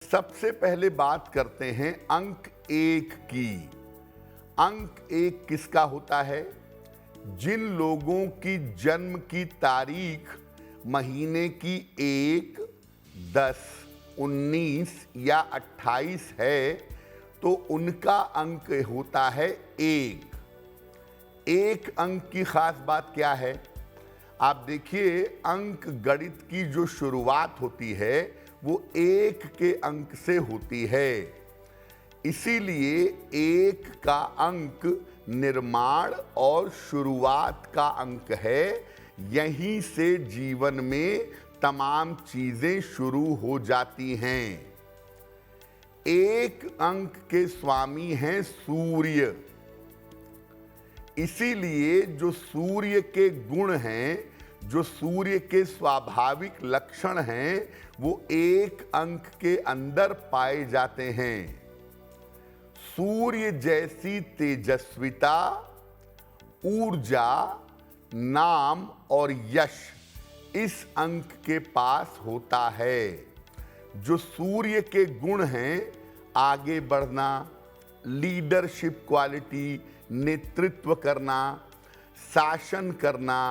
सबसे पहले बात करते हैं अंक एक की। अंक एक किसका होता है? जिन लोगों की जन्म की तारीख महीने की 1, 10, 19 या 28 है तो उनका अंक होता है एक। एक अंक की खास बात क्या है? आप देखिए, अंक गणित की जो शुरुआत होती है वो एक के अंक से होती है। इसीलिए एक का अंक निर्माण और शुरुआत का अंक है। यहीं से जीवन में तमाम चीजें शुरू हो जाती हैं। एक अंक के स्वामी हैं सूर्य। इसीलिए जो सूर्य के गुण हैं, जो सूर्य के स्वाभाविक लक्षण हैं, वो एक अंक के अंदर पाए जाते हैं। सूर्य जैसी तेजस्विता, ऊर्जा, नाम और यश इस अंक के पास होता है। जो सूर्य के गुण हैं, आगे बढ़ना, लीडरशिप क्वालिटी, नेतृत्व करना, शासन करना,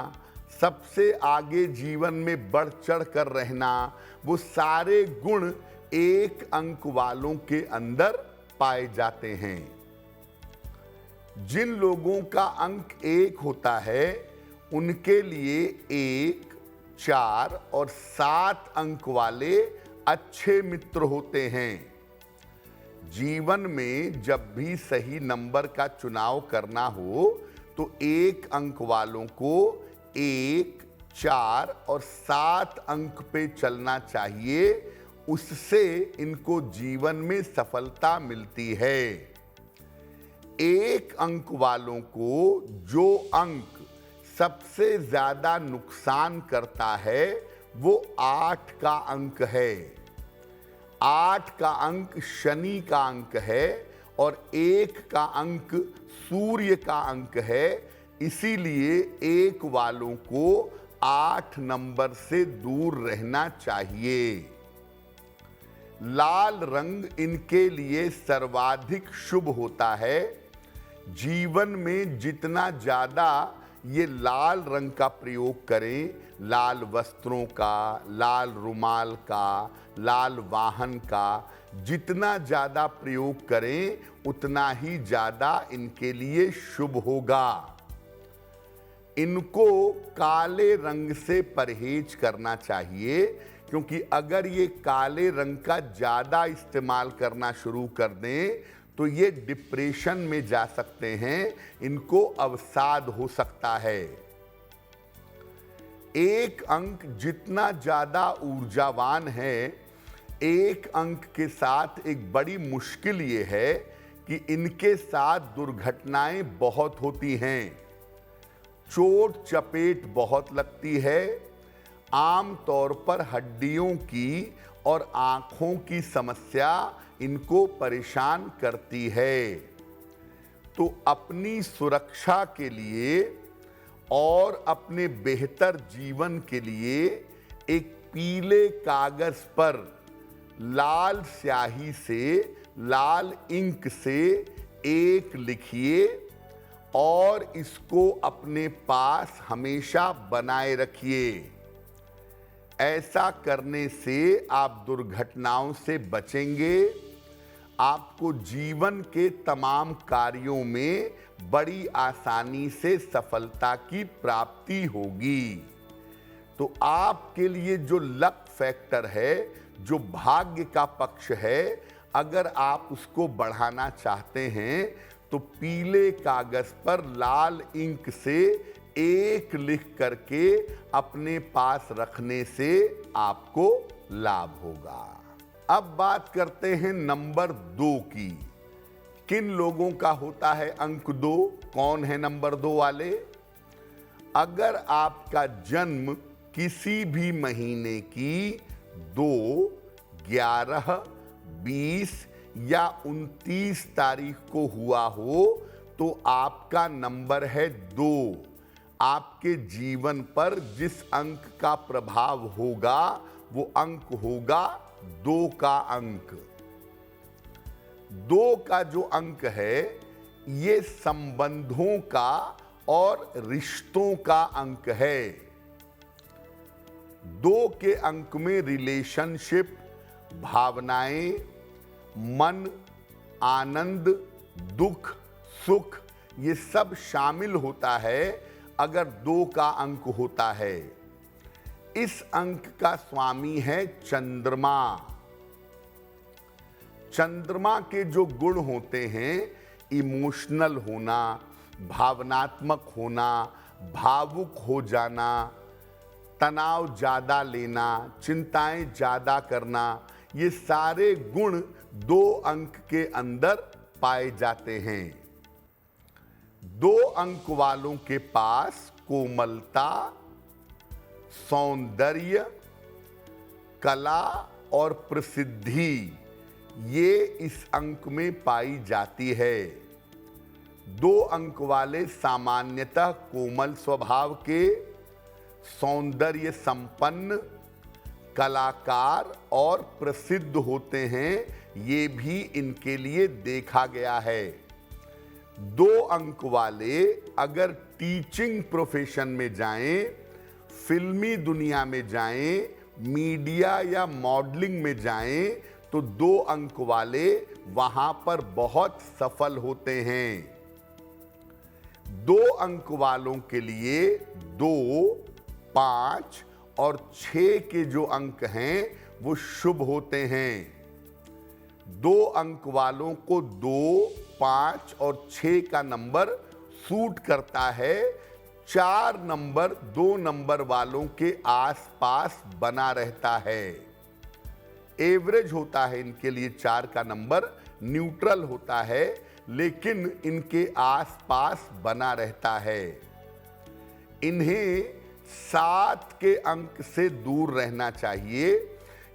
सबसे आगे जीवन में बढ़ चढ़ कर रहना, वो सारे गुण एक अंक वालों के अंदर पाए जाते हैं। जिन लोगों का अंक एक होता है उनके लिए 1, 4 और 7 अंक वाले अच्छे मित्र होते हैं। जीवन में जब भी सही नंबर का चुनाव करना हो तो एक अंक वालों को 1, 4 और 7 अंक पे चलना चाहिए। उससे इनको जीवन में सफलता मिलती है। एक अंक वालों को जो अंक सबसे ज्यादा नुकसान करता है वो 8 का अंक है। 8 का अंक शनि का अंक है और 1 का अंक सूर्य का अंक है। इसीलिए एक वालों को 8 नंबर से दूर रहना चाहिए। लाल रंग इनके लिए सर्वाधिक शुभ होता है। जीवन में जितना ज्यादा ये लाल रंग का प्रयोग करें, लाल वस्त्रों का, लाल रुमाल का, लाल वाहन का, जितना ज्यादा प्रयोग करें उतना ही ज्यादा इनके लिए शुभ होगा। इनको काले रंग से परहेज करना चाहिए, क्योंकि अगर ये काले रंग का ज्यादा इस्तेमाल करना शुरू कर दें तो ये डिप्रेशन में जा सकते हैं। इनको अवसाद हो सकता है। एक अंक जितना ज्यादा ऊर्जावान है, एक अंक के साथ एक बड़ी मुश्किल ये है कि इनके साथ दुर्घटनाएं बहुत होती हैं। चोट चपेट बहुत लगती है। आम तौर पर हड्डियों की और आंखों की समस्या इनको परेशान करती है। तो अपनी सुरक्षा के लिए और अपने बेहतर जीवन के लिए एक पीले कागज पर लाल स्याही से, लाल इंक से एक लिखिए और इसको अपने पास हमेशा बनाए रखिए। ऐसा करने से आप दुर्घटनाओं से बचेंगे। आपको जीवन के तमाम कार्यों में बड़ी आसानी से सफलता की प्राप्ति होगी। तो आपके लिए जो लक फैक्टर है, जो भाग्य का पक्ष है, अगर आप उसको बढ़ाना चाहते हैं तो पीले कागज पर लाल इंक से एक लिख करके अपने पास रखने से आपको लाभ होगा। अब बात करते हैं नंबर 2 की। किन लोगों का होता है अंक 2? कौन है नंबर 2 वाले? अगर आपका जन्म किसी भी महीने की 2, 11, 20 या 29 तारीख को हुआ हो तो आपका नंबर है 2। आपके जीवन पर जिस अंक का प्रभाव होगा वो अंक होगा 2 का अंक। 2 का जो अंक है ये संबंधों का और रिश्तों का अंक है। 2 के अंक में रिलेशनशिप, भावनाएं, मन, आनंद, दुख, सुख ये सब शामिल होता है अगर 2 का अंक होता है। इस अंक का स्वामी है चंद्रमा। चंद्रमा के जो गुण होते हैं, इमोशनल होना, भावनात्मक होना, भावुक हो जाना, तनाव ज़्यादा लेना, चिंताएं ज़्यादा करना, ये सारे गुण 2 अंक के अंदर पाए जाते हैं। 2 अंक वालों के पास कोमलता, सौंदर्य, कला और प्रसिद्धि ये इस अंक में पाई जाती है। 2 अंक वाले सामान्यतः कोमल स्वभाव के, सौंदर्य संपन्न, कलाकार और प्रसिद्ध होते हैं, ये भी इनके लिए देखा गया है। 2 अंक वाले अगर टीचिंग प्रोफेशन में जाएं, फिल्मी दुनिया में जाएं, मीडिया या मॉडलिंग में जाएं, तो 2 अंक वाले वहां पर बहुत सफल होते हैं। 2 अंक वालों के लिए 2, 5 और 6 के जो अंक हैं वो शुभ होते हैं। 2 अंक वालों को 2, 5 और 6 का नंबर सूट करता है। 4 नंबर 2 नंबर वालों के आसपास बना रहता है। एवरेज होता है इनके लिए 4 का नंबर, न्यूट्रल होता है, लेकिन इनके आसपास बना रहता है। इन्हें 7 के अंक से दूर रहना चाहिए,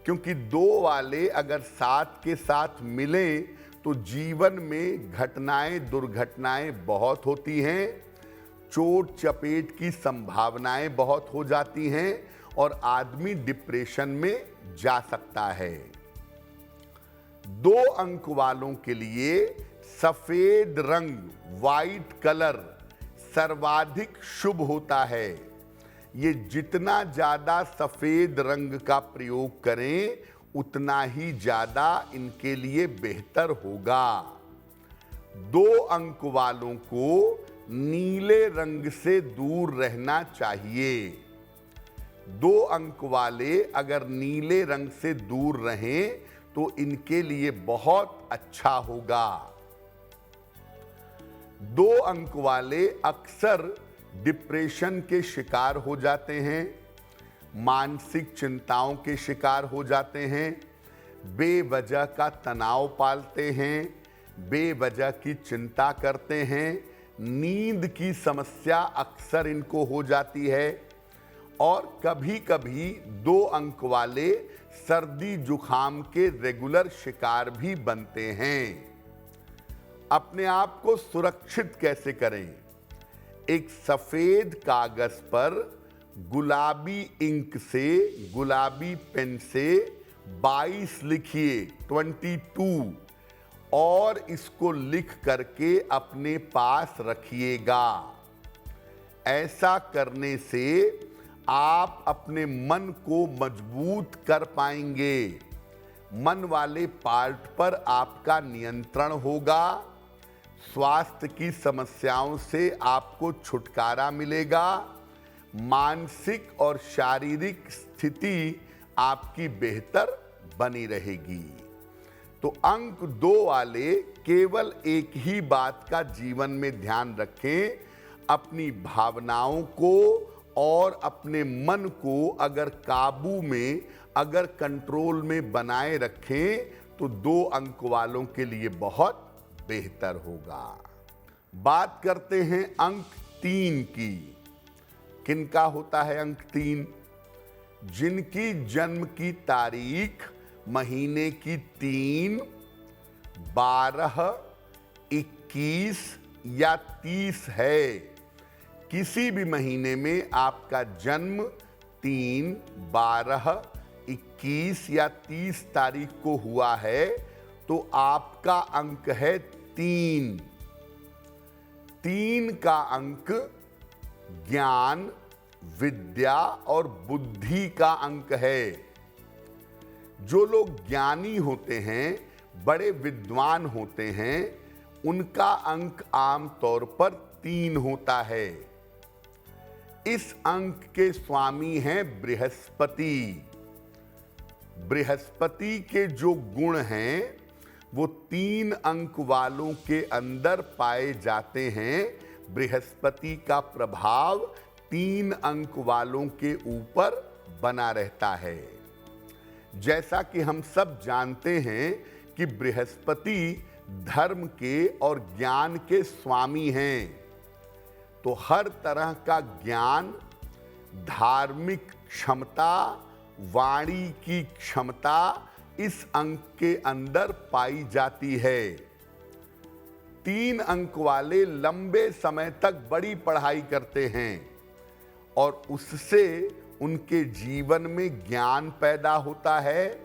क्योंकि 2 वाले अगर 7 के साथ मिलें तो जीवन में घटनाएं, दुर्घटनाएं बहुत होती हैं, चोट चपेट की संभावनाएं बहुत हो जाती हैं और आदमी डिप्रेशन में जा सकता है। 2 अंक वालों के लिए सफेद रंग, वाइट कलर सर्वाधिक शुभ होता है। ये जितना ज्यादा सफेद रंग का प्रयोग करें उतना ही ज्यादा इनके लिए बेहतर होगा। 2 अंक वालों को नीले रंग से दूर रहना चाहिए। 2 अंक वाले अगर नीले रंग से दूर रहें तो इनके लिए बहुत अच्छा होगा। 2 अंक वाले अक्सर डिप्रेशन के शिकार हो जाते हैं, मानसिक चिंताओं के शिकार हो जाते हैं, बेवजह का तनाव पालते हैं, बेवजह की चिंता करते हैं, नींद की समस्या अक्सर इनको हो जाती है और कभी कभी 2 अंक वाले सर्दी जुखाम के रेगुलर शिकार भी बनते हैं। अपने आप को सुरक्षित कैसे करें? एक सफेद कागज पर गुलाबी इंक से, गुलाबी पेन से 22 लिखिए, 22, और इसको लिख करके अपने पास रखिएगा। ऐसा करने से आप अपने मन को मजबूत कर पाएंगे। मन वाले पार्ट पर आपका नियंत्रण होगा। स्वास्थ्य की समस्याओं से आपको छुटकारा मिलेगा। मानसिक और शारीरिक स्थिति आपकी बेहतर बनी रहेगी। तो अंक 2 वाले केवल एक ही बात का जीवन में ध्यान रखें, अपनी भावनाओं को और अपने मन को अगर काबू में, अगर कंट्रोल में बनाए रखें तो 2 अंक वालों के लिए बहुत बेहतर होगा। बात करते हैं अंक 3 की। किनका होता है अंक 3? जिनकी जन्म की तारीख महीने की 3, 12, 21 या 30 है। किसी भी महीने में आपका जन्म 3, 12, 21 या 30 तारीख को हुआ है तो आपका अंक है 3। 3 का अंक ज्ञान, विद्या और बुद्धि का अंक है। जो लोग ज्ञानी होते हैं, बड़े विद्वान होते हैं, उनका अंक आमतौर पर 3 होता है। इस अंक के स्वामी हैं बृहस्पति। बृहस्पति के जो गुण हैं वो 3 अंक वालों के अंदर पाए जाते हैं। बृहस्पति का प्रभाव 3 अंक वालों के ऊपर बना रहता है। जैसा कि हम सब जानते हैं कि बृहस्पति धर्म के और ज्ञान के स्वामी हैं, तो हर तरह का ज्ञान, धार्मिक क्षमता, वाणी की क्षमता इस अंक के अंदर पाई जाती है। 3 अंक वाले लंबे समय तक बड़ी पढ़ाई करते हैं और उससे उनके जीवन में ज्ञान पैदा होता है,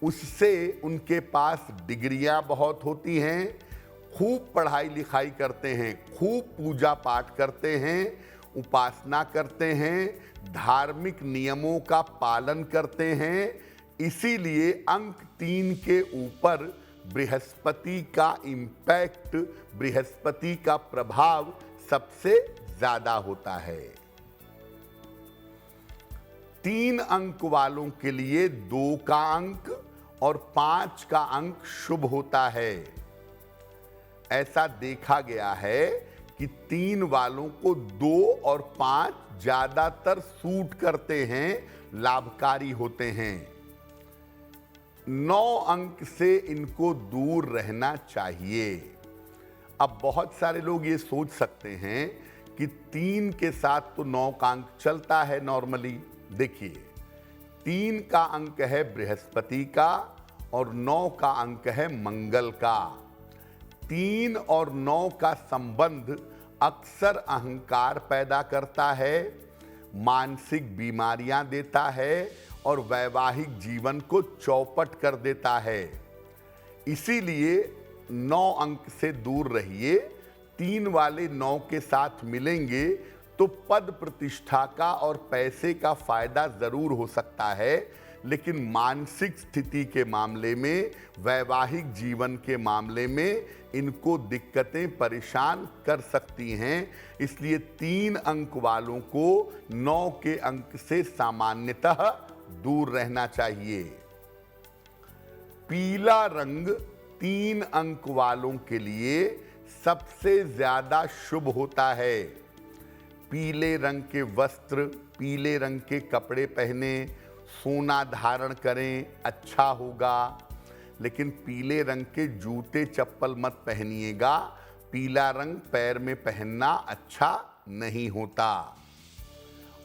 उससे उनके पास डिग्रियां बहुत होती हैं, खूब पढ़ाई लिखाई करते हैं, खूब पूजा पाठ करते हैं, उपासना करते हैं, धार्मिक नियमों का पालन करते हैं। इसीलिए अंक 3 के ऊपर बृहस्पति का इम्पैक्ट, बृहस्पति का प्रभाव सबसे ज्यादा होता है। 3 अंक वालों के लिए 2 का अंक और 5 का अंक शुभ होता है। ऐसा देखा गया है कि 3 वालों को 2 और 5 ज्यादातर सूट करते हैं, लाभकारी होते हैं। 9 अंक से इनको दूर रहना चाहिए। अब बहुत सारे लोग ये सोच सकते हैं कि 3 के साथ तो 9 का अंक चलता है नॉर्मली। देखिए, 3 का अंक है बृहस्पति का और 9 का अंक है मंगल का। 3 और 9 का संबंध अक्सर अहंकार पैदा करता है, मानसिक बीमारियां देता है और वैवाहिक जीवन को चौपट कर देता है। इसीलिए 9 अंक से दूर रहिए। 3 वाले 9 के साथ मिलेंगे तो पद प्रतिष्ठा का और पैसे का फायदा जरूर हो सकता है, लेकिन मानसिक स्थिति के मामले में, वैवाहिक जीवन के मामले में इनको दिक्कतें परेशान कर सकती हैं। इसलिए 3 अंक वालों को 9 के अंक से सामान्यतः दूर रहना चाहिए। पीला रंग 3 अंक वालों के लिए सबसे ज्यादा शुभ होता है। पीले रंग के वस्त्र, पीले रंग के कपड़े पहने, सोना धारण करें, अच्छा होगा। लेकिन पीले रंग के जूते चप्पल मत पहनिएगा। पीला रंग पैर में पहनना अच्छा नहीं होता।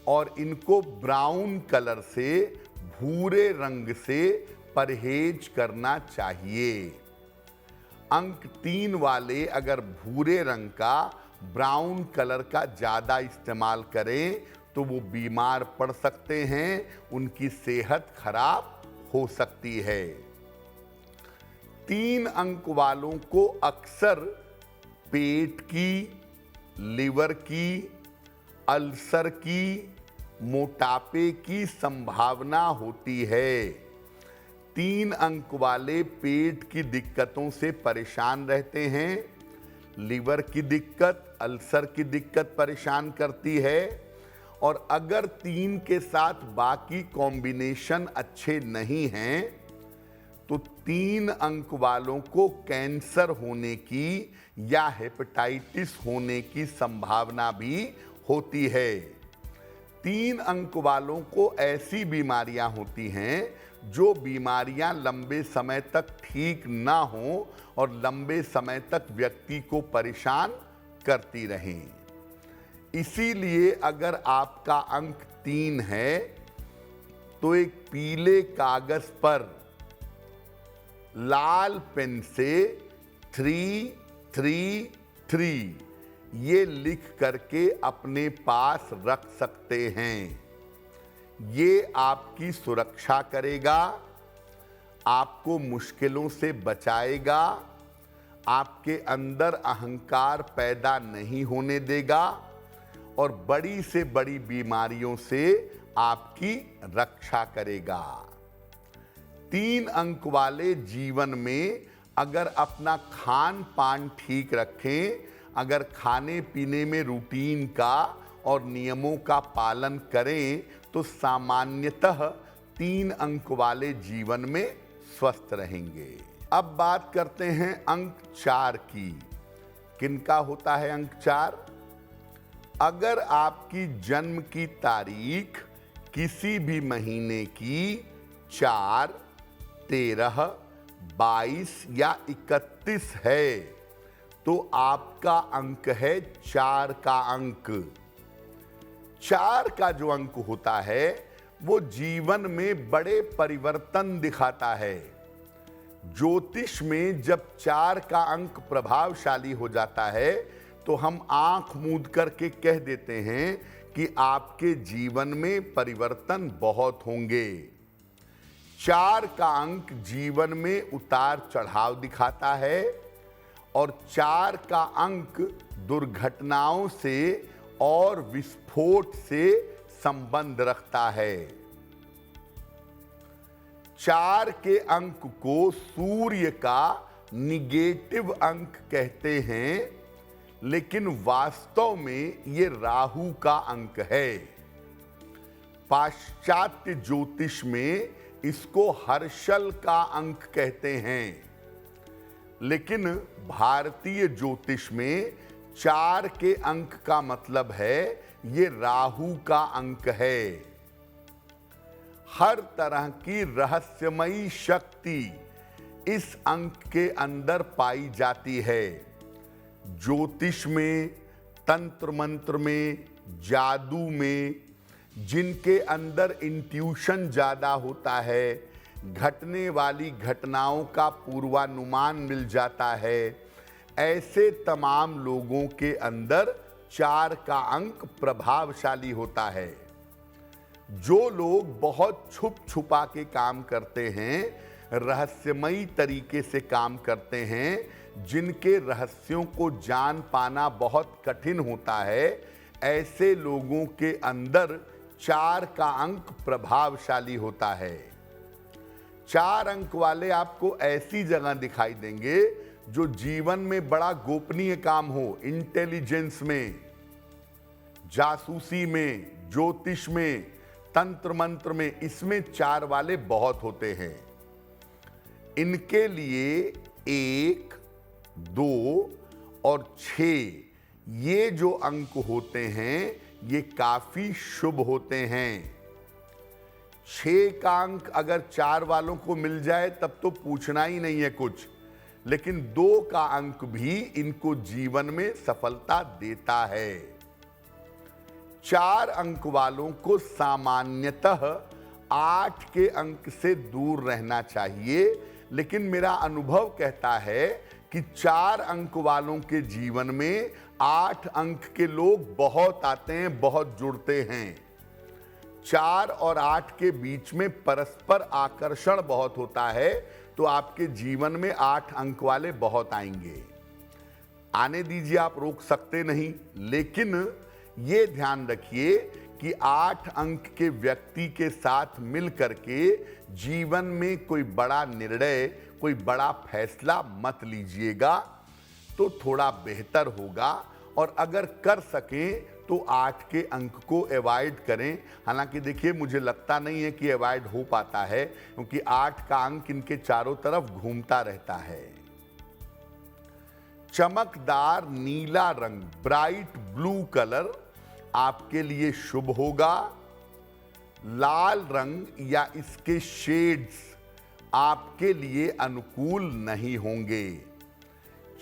और इनको ब्राउन कलर से, भूरे रंग से परहेज करना चाहिए। अंक 3 वाले अगर भूरे रंग का, ब्राउन कलर का ज्यादा इस्तेमाल करें तो वो बीमार पड़ सकते हैं, उनकी सेहत खराब हो सकती है। 3 अंक वालों को अक्सर पेट की, लिवर की, अल्सर की, मोटापे की संभावना होती है। 3 अंक वाले पेट की दिक्कतों से परेशान रहते हैं। लिवर की दिक्कत, अल्सर की दिक्कत परेशान करती है। और अगर 3 के साथ बाकी कॉम्बिनेशन अच्छे नहीं हैं तो 3 अंक वालों को कैंसर होने की या हेपेटाइटिस होने की संभावना भी होती है। 3 अंक वालों को ऐसी बीमारियां होती हैं जो बीमारियां लंबे समय तक ठीक ना हो और लंबे समय तक व्यक्ति को परेशान करती रहें। इसीलिए अगर आपका अंक 3 है तो एक पीले कागज पर लाल पेन से 333 ये लिख करके अपने पास रख सकते हैं। ये आपकी सुरक्षा करेगा, आपको मुश्किलों से बचाएगा, आपके अंदर अहंकार पैदा नहीं होने देगा और बड़ी से बड़ी बीमारियों से आपकी रक्षा करेगा। 3 अंक वाले जीवन में अगर अपना खान पान ठीक रखें, अगर खाने पीने में रूटीन का और नियमों का पालन करें तो सामान्यतः 3 अंक वाले जीवन में स्वस्थ रहेंगे। अब बात करते हैं अंक 4 की। किनका होता है अंक 4? अगर आपकी जन्म की तारीख किसी भी महीने की 4, 13, 22 या 31 है तो आपका अंक है 4 का अंक। 4 का जो अंक होता है वो जीवन में बड़े परिवर्तन दिखाता है। ज्योतिष में जब 4 का अंक प्रभावशाली हो जाता है तो हम आंख मूंद करके कह देते हैं कि आपके जीवन में परिवर्तन बहुत होंगे। 4 का अंक जीवन में उतार चढ़ाव दिखाता है और 4 का अंक दुर्घटनाओं से और विस्फोट से संबंध रखता है। 4 के अंक को सूर्य का निगेटिव अंक कहते हैं, लेकिन वास्तव में ये राहु का अंक है। पाश्चात्य ज्योतिष में इसको हर्षल का अंक कहते हैं, लेकिन भारतीय ज्योतिष में 4 के अंक का मतलब है ये राहु का अंक है। हर तरह की रहस्यमयी शक्ति इस अंक के अंदर पाई जाती है। ज्योतिष में, तंत्र मंत्र में, जादू में, जिनके अंदर इंट्यूशन ज्यादा होता है, घटने वाली घटनाओं का पूर्वानुमान मिल जाता है, ऐसे तमाम लोगों के अंदर 4 का अंक प्रभावशाली होता है। जो लोग बहुत छुप छुपा के काम करते हैं, रहस्यमयी तरीके से काम करते हैं, जिनके रहस्यों को जान पाना बहुत कठिन होता है, ऐसे लोगों के अंदर 4 का अंक प्रभावशाली होता है। 4 अंक वाले आपको ऐसी जगह दिखाई देंगे जो जीवन में बड़ा गोपनीय काम हो, इंटेलिजेंस में, जासूसी में, ज्योतिष में, तंत्र मंत्र में, इसमें 4 वाले बहुत होते हैं। इनके लिए 1, 2 और 6 ये जो अंक होते हैं ये काफी शुभ होते हैं। 6 का अंक अगर 4 वालों को मिल जाए तब तो पूछना ही नहीं है कुछ, लेकिन 2 का अंक भी इनको जीवन में सफलता देता है। 4 अंक वालों को सामान्यतः 8 के अंक से दूर रहना चाहिए, लेकिन मेरा अनुभव कहता है कि 4 अंक वालों के जीवन में 8 अंक के लोग बहुत आते हैं, बहुत जुड़ते हैं। 4 और 8 के बीच में परस्पर आकर्षण बहुत होता है, तो आपके जीवन में 8 अंक वाले बहुत आएंगे। आने दीजिए, आप रोक सकते नहीं, लेकिन ये ध्यान रखिए कि 8 अंक के व्यक्ति के साथ मिल करके जीवन में कोई बड़ा निर्णय, कोई बड़ा फैसला मत लीजिएगा, तो थोड़ा बेहतर होगा। और अगर कर सकें तो 8 के अंक को अवॉइड करें। हालांकि देखिए, मुझे लगता नहीं है कि अवॉइड हो पाता है, क्योंकि 8 का अंक इनके चारों तरफ घूमता रहता है। चमकदार नीला रंग, ब्राइट ब्लू कलर आपके लिए शुभ होगा। लाल रंग या इसके शेड्स आपके लिए अनुकूल नहीं होंगे।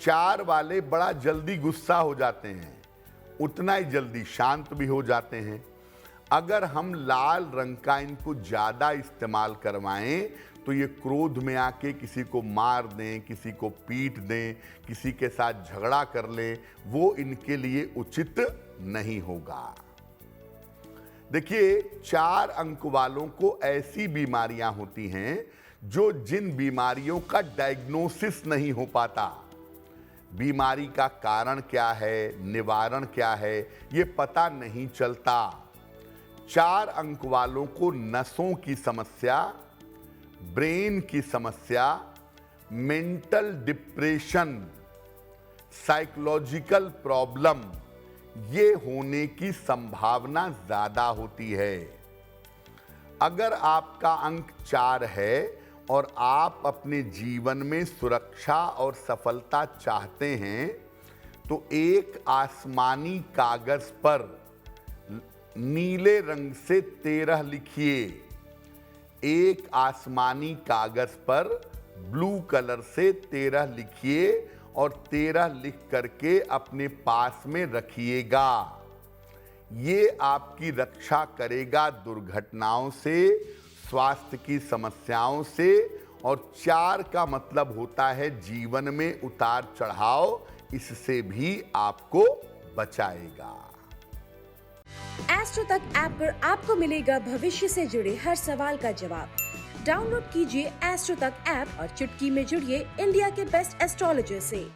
4 वाले बड़ा जल्दी गुस्सा हो जाते हैं, उतना ही जल्दी शांत भी हो जाते हैं। अगर हम लाल रंग का इनको ज़्यादा इस्तेमाल करवाएं तो ये क्रोध में आके किसी को मार दें, किसी को पीट दें, किसी के साथ झगड़ा कर लें, वो इनके लिए उचित नहीं होगा। देखिए, 4 अंक वालों को ऐसी बीमारियां होती हैं जो जिन बीमारियों का डायग्नोसिस नहीं हो पाता। बीमारी का कारण क्या है, निवारण क्या है, ये पता नहीं चलता। 4 अंक वालों को नसों की समस्या, ब्रेन की समस्या, मेंटल डिप्रेशन, साइकोलॉजिकल प्रॉब्लम, ये होने की संभावना ज्यादा होती है। अगर आपका अंक 4 है और आप अपने जीवन में सुरक्षा और सफलता चाहते हैं, तो एक आसमानी कागज पर नीले रंग से 13 लिखिए। एक आसमानी कागज पर ब्लू कलर से 13 लिखिए और 13 लिख करके अपने पास में रखिएगा। ये आपकी रक्षा करेगा दुर्घटनाओं से, स्वास्थ्य की समस्याओं से, और 4 का मतलब होता है जीवन में उतार चढ़ाव, इससे भी आपको बचाएगा। एस्ट्रो तक ऐप पर आपको मिलेगा भविष्य से जुड़े हर सवाल का जवाब। डाउनलोड कीजिए एस्ट्रो तक ऐप और चुटकी में जुड़िए इंडिया के बेस्ट एस्ट्रोलॉजर से।